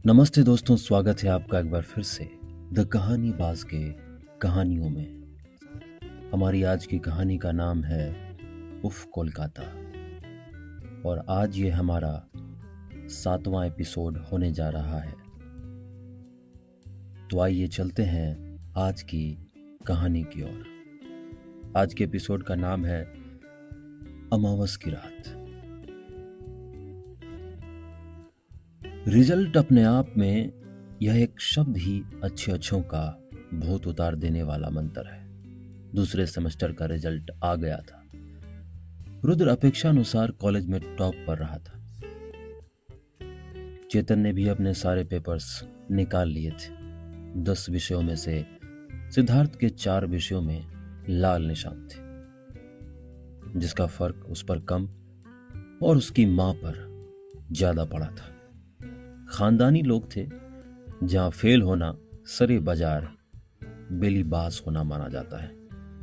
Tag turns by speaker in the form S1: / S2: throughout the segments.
S1: नमस्ते दोस्तों, स्वागत है आपका एक बार फिर से द कहानी बाज के कहानियों में। हमारी आज की कहानी का नाम है उफ कोलकाता और आज ये हमारा 7वां एपिसोड होने जा रहा है। तो आइए चलते हैं आज की कहानी की ओर। आज के एपिसोड का नाम है अमावस की रात। रिजल्ट अपने आप में यह एक शब्द ही अच्छे अच्छों का भूत उतार देने वाला मंत्र है। दूसरे सेमेस्टर का रिजल्ट आ गया था। रुद्र अपेक्षानुसार कॉलेज में टॉप पर रहा था। चेतन ने भी अपने सारे पेपर्स निकाल लिए थे। 10 विषयों में से सिद्धार्थ के 4 विषयों में लाल निशान थे, जिसका फर्क उस पर कम और उसकी मां पर ज्यादा पड़ा था। खानदानी लोग थे, जहां फेल होना सरे बाजार बेलीबाज होना माना जाता है,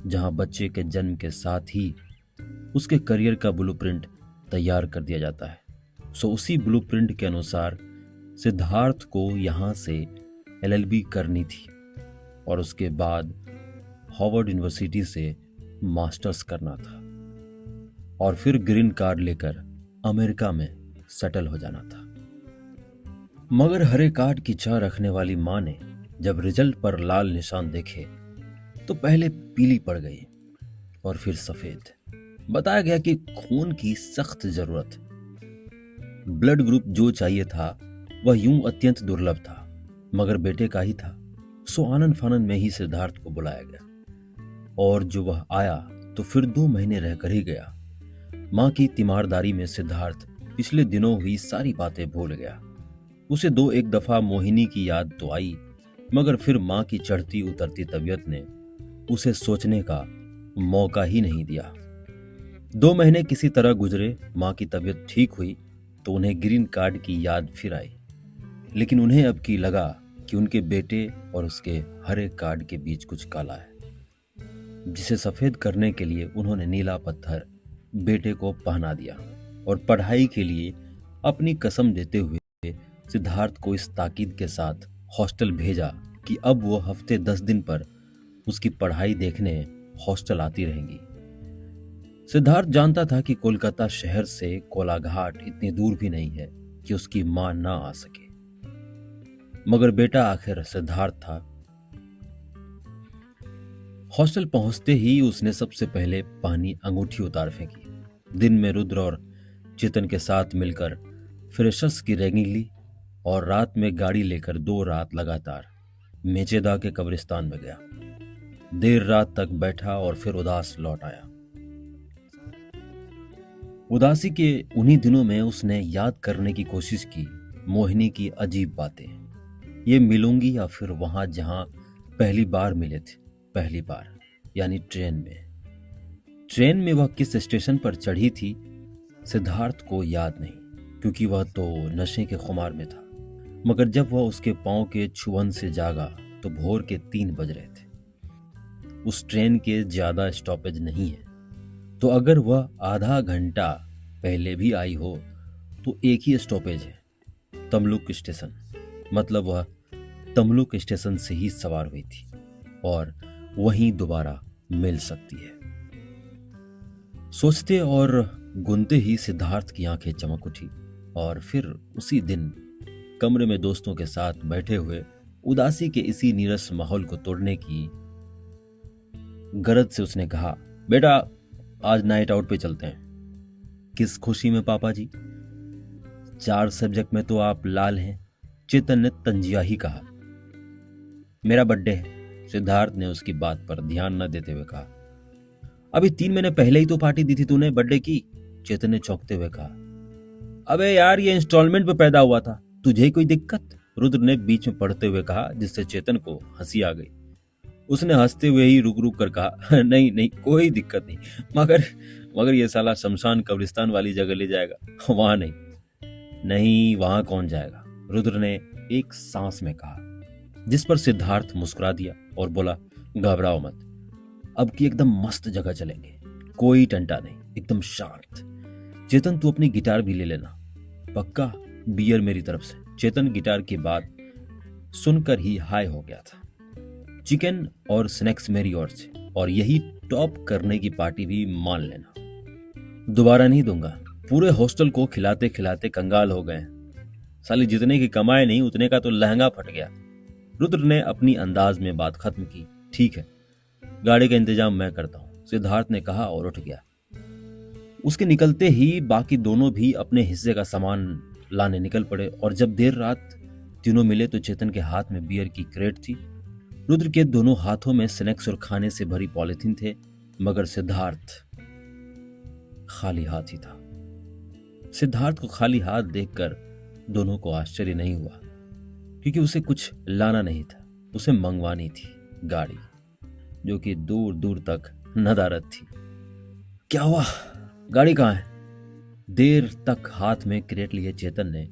S1: जहां बच्चे के जन्म के साथ ही उसके करियर का ब्लूप्रिंट तैयार कर दिया जाता है। सो उसी ब्लूप्रिंट के अनुसार सिद्धार्थ को यहां से एलएलबी करनी थी और उसके बाद हार्वर्ड यूनिवर्सिटी से मास्टर्स करना था और फिर ग्रीन कार्ड लेकर अमेरिका में सेटल हो जाना था। मगर हरे कार्ड की चाह रखने वाली मां ने जब रिजल्ट पर लाल निशान देखे तो पहले पीली पड़ गई और फिर सफेद। बताया गया कि खून की सख्त जरूरत, ब्लड ग्रुप जो चाहिए था वह यूं अत्यंत दुर्लभ था, मगर बेटे का ही था। सो आनंद फानंद में ही सिद्धार्थ को बुलाया गया और जो वह आया तो फिर 2 महीने रहकर ही गया। मां की तीमारदारी में सिद्धार्थ पिछले दिनों हुई सारी बातें भूल गया। उसे 2-1 दफा मोहिनी की याद तो आई, मगर फिर मां की चढ़ती उतरती तबीयत ने उसे सोचने का मौका ही नहीं दिया। 2 महीने किसी तरह गुजरे। मां की तबीयत ठीक हुई तो उन्हें ग्रीन कार्ड की याद फिर आई, लेकिन उन्हें अब की लगा कि उनके बेटे और उसके हरे कार्ड के बीच कुछ काला है, जिसे सफेद करने के लिए उन्होंने नीला पत्थर बेटे को पहना दिया और पढ़ाई के लिए अपनी कसम देते हुए सिद्धार्थ को इस ताकीद के साथ हॉस्टल भेजा कि अब वो हफ्ते 10 दिन पर उसकी पढ़ाई देखने हॉस्टल आती रहेंगी। सिद्धार्थ जानता था कि कोलकाता शहर से कोलाघाट इतनी दूर भी नहीं है कि उसकी मां ना आ सके, मगर बेटा आखिर सिद्धार्थ था। हॉस्टल पहुंचते ही उसने सबसे पहले पानी अंगूठी उतार फेंकी। दिन में रुद्र और चेतन के साथ मिलकर फ्रेशर्स की रैगिंग ली और रात में गाड़ी लेकर 2 रात लगातार मेचेदा के कब्रिस्तान में गया। देर रात तक बैठा और फिर उदास लौट आया। उदासी के उन्हीं दिनों में उसने याद करने की कोशिश की मोहिनी की अजीब बातें। ये मिलूंगी या फिर वहां जहां पहली बार मिले थे, पहली बार यानी ट्रेन में। ट्रेन में वह किस स्टेशन पर चढ़ी थी सिद्धार्थ को याद नहीं, क्योंकि वह तो नशे के खुमार में था। मगर जब वह उसके पांव के छुअन से जागा तो भोर के 3 बज रहे थे। उस ट्रेन के ज्यादा स्टॉपेज नहीं है, तो अगर वह आधा घंटा पहले भी आई हो तो एक ही स्टॉपेज है, तमलुक स्टेशन। मतलब वह तमलुक स्टेशन से ही सवार हुई थी और वहीं दोबारा मिल सकती है। सोचते और गुनते ही सिद्धार्थ की आंखें चमक उठी और फिर उसी दिन कमरे में दोस्तों के साथ बैठे हुए उदासी के इसी नीरस माहौल को तोड़ने की गरज से उसने कहा, बेटा आज नाइट आउट पे चलते हैं। किस खुशी में पापा जी? 4 सब्जेक्ट में तो आप लाल हैं, चेतन ने तंजिया ही कहा। मेरा बर्थडे है, सिद्धार्थ ने उसकी बात पर ध्यान न देते हुए कहा। अभी 3 महीने पहले ही तो पार्टी दी थी तूने बर्थडे की, चेतन ने चौंकते हुए कहा। अबे यार, ये इंस्टॉलमेंट पे पैदा हुआ था, तुझे कोई दिक्कत? रुद्र ने बीच में पढ़ते हुए कहा, जिससे चेतन को हंसी आ गई। उसने हंसते हुए ही रुक रुक कर कहा, नहीं नहीं कोई दिक्कत नहीं, मगर ये साला शमशान कब्रिस्तान वाली जगह ले जाएगा, वहां नहीं। नहीं, वहां कौन जाएगा? रुद्र ने एक सांस में कहा, जिस पर सिद्धार्थ मुस्कुरा दिया और बोला, घबराओ मत, अब की एकदम मस्त जगह चलेंगे, कोई टंटा नहीं, एकदम शांत। चेतन तू अपनी गिटार भी ले लेना, पक्का? बियर मेरी तरफ से, चेतन गिटार की बात सुनकर ही हाई हो गया था। चिकन और स्नैक्स मेरी ओर से, और यही टॉप करने की पार्टी भी मान लेना। दोबारा नहीं दूंगा। पूरे हॉस्टल को खिलाते खिलाते कंगाल हो गए। साली जितने की कमाए नहीं उतने का तो लहंगा फट गया। रुद्र ने अपनी अंदाज में बात खत्म की। ठीक है, गाड़ी का इंतजाम मैं करता हूं, सिद्धार्थ ने कहा और उठ गया। उसके निकलते ही बाकी दोनों भी अपने हिस्से का सामान लाने निकल पड़े, और जब देर रात तीनों मिले तो चेतन के हाथ में बियर की क्रेट थी। रुद्र के दोनों हाथों में स्नैक्स और खाने से भरी पॉलिथीन थे, मगर सिद्धार्थ खाली हाथ ही था। सिद्धार्थ को खाली हाथ देखकर दोनों को आश्चर्य नहीं हुआ, क्योंकि उसे कुछ लाना नहीं था। उसे मंगवानी थी गाड़ी, जो कि दूर दूर तक नदारद थी। क्या हुआ, गाड़ी कहाँ है? देर तक हाथ में क्रेट लिए चेतन ने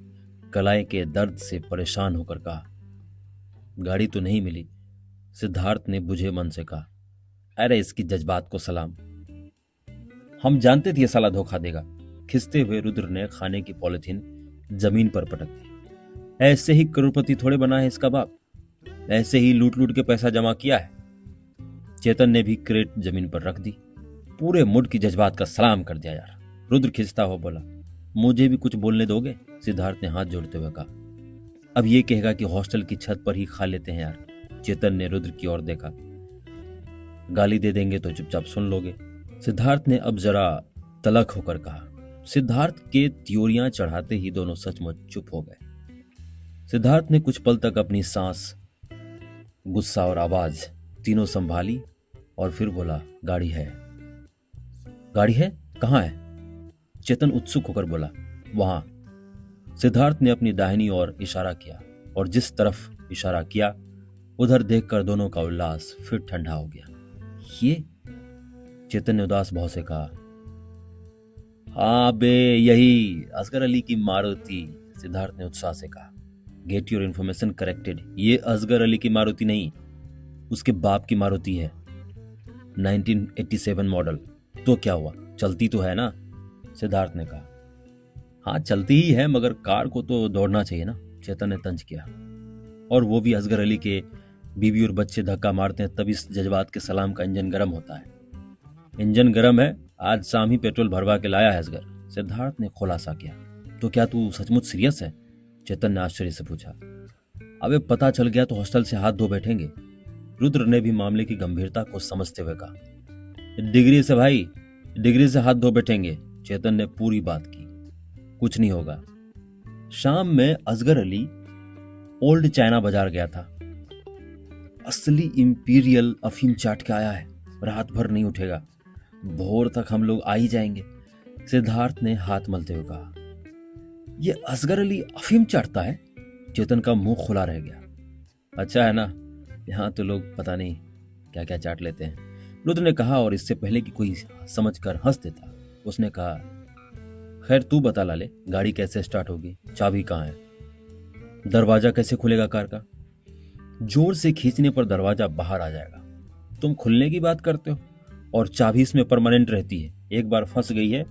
S1: कलाई के दर्द से परेशान होकर कहा। गाड़ी तो नहीं मिली, सिद्धार्थ ने बुझे मन से कहा। अरे इसकी जज्बात को सलाम, हम जानते थे ये साला धोखा देगा। खिसते हुए रुद्र ने खाने की पॉलिथीन जमीन पर पटक दी। ऐसे ही करोड़पति थोड़े बना है इसका बाप, ऐसे ही लूट लूट के पैसा जमा किया है। चेतन ने भी क्रेट जमीन पर रख दी। पूरे मुड की जज्बात का सलाम कर दिया यार। रुद्र खिंचता हुआ बोला, मुझे भी कुछ बोलने दोगे? सिद्धार्थ ने हाथ जोड़ते हुए कहा। अब ये कहेगा कि हॉस्टल की छत पर ही खा लेते हैं यार। चेतन ने रुद्र की ओर देखा। गाली दे देंगे तो चुपचाप सुन लोगे, सिद्धार्थ ने अब जरा तलख होकर कहा। सिद्धार्थ के त्योरियां चढ़ाते ही दोनों सचमुच चुप हो गए। सिद्धार्थ ने कुछ पल तक अपनी सांस, गुस्सा और आवाज तीनों संभाली और फिर बोला, गाड़ी है। गाड़ी है? कहाँ है? चेतन उत्सुक होकर बोला, वहां। सिद्धार्थ ने अपनी दाहिनी ओर इशारा किया, और जिस तरफ इशारा किया उधर देखकर दोनों का उल्लास फिर ठंडा हो गया। ये? चेतन ने उदास भाव से कहा। हाँ बे, यही असगर अली की मारुति, सिद्धार्थ ने उत्साह से कहा। गेट योर इन्फॉर्मेशन करेक्टेड, ये असगर अली की मारुति नहीं, उसके बाप की मारुति है, 1987 मॉडल। तो क्या हुआ, चलती तो है ना? सिद्धार्थ ने कहा। हाँ चलती ही है, मगर कार को तो दौड़ना चाहिए ना, चेतन ने तंज किया। और वो भी असगर अली के बीवी और बच्चे धक्का मारते हैं तब इस जज्बात के सलाम का इंजन गर्म होता है। इंजन गर्म है, आज शाम ही पेट्रोल भरवा के लाया है असगर, सिद्धार्थ ने खुलासा किया। तो क्या तू सचमुच सीरियस है? चेतन ने आश्चर्य से पूछा। अबे पता चल गया तो हॉस्टल से हाथ धो बैठेंगे। रुद्र ने भी मामले की गंभीरता को समझते हुए कहा। डिग्री से भाई, डिग्री से हाथ धो बैठेंगे, चेतन ने पूरी बात की। कुछ नहीं होगा। शाम में असगर अली ओल्ड चाइना बाजार गया था, असली इंपीरियल अफीम चाट के आया है, रात भर नहीं उठेगा, भोर तक हम लोग आ ही जाएंगे, सिद्धार्थ ने हाथ मलते हुए कहा। ये असगर अली अफीम चाटता है? चेतन का मुंह खुला रह गया। अच्छा है ना, यहाँ तो लोग पता नहीं क्या क्या चाट लेते हैं, रुद्र ने कहा। और इससे पहले कि कोई समझकर हंस देता, उसने कहा, खैर तू बता लाले, गाड़ी कैसे स्टार्ट होगी? चाबी कहाँ है? दरवाजा कैसे खुलेगा कार का? जोर से खींचने पर दरवाजा बाहर आ जाएगा। तुम खुलने की बात करते हो, और चाबी इसमें परमानेंट रहती है, एक बार फंस गई है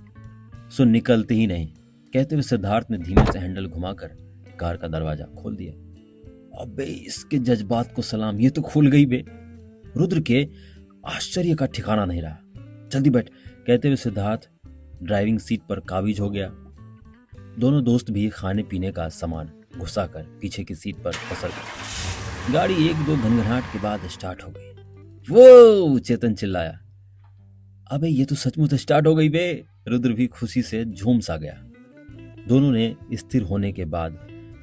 S1: सो निकलती ही नहीं। कहते हुए सिद्धार्थ ने धीमे से हैंडल घुमाकर कार का दरवाजा खोल दिया। अबे इसके जज्बात को सलाम, ये तो खुल गई बे। रुद्र के आश्चर्य का ठिकाना नहीं रहा। जल्दी बैठ, कहते हुए सिद्धार्थ ड्राइविंग सीट पर काबिज हो गया। दोनों दोस्त भी खाने पीने का सामान घुसाकर पीछे की सीट पर पसर गए। गाड़ी एक दो घनघनाहट के बाद स्टार्ट हो गई। वो, चेतन चिल्लाया। अबे ये तो सचमुच स्टार्ट हो गई बे। रुद्र भी खुशी से झूम सा गया। दोनों ने स्थिर होने के बाद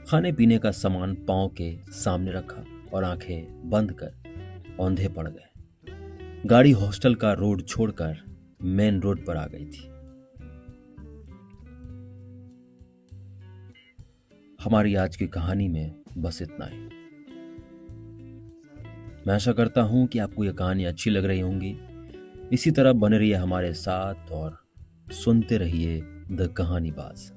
S1: खाने पीने का सामान पांव के सामने रखा और आंखें बंद कर औंधे पड़ गए। गाड़ी हॉस्टल का रोड छोड़कर मेन रोड पर आ गई थी। हमारी आज की कहानी में बस इतना ही। मैं आशा करता हूं कि आपको यह कहानी अच्छी लग रही होंगी। इसी तरह बने रहिए हमारे साथ और सुनते रहिए द कहानीबाज।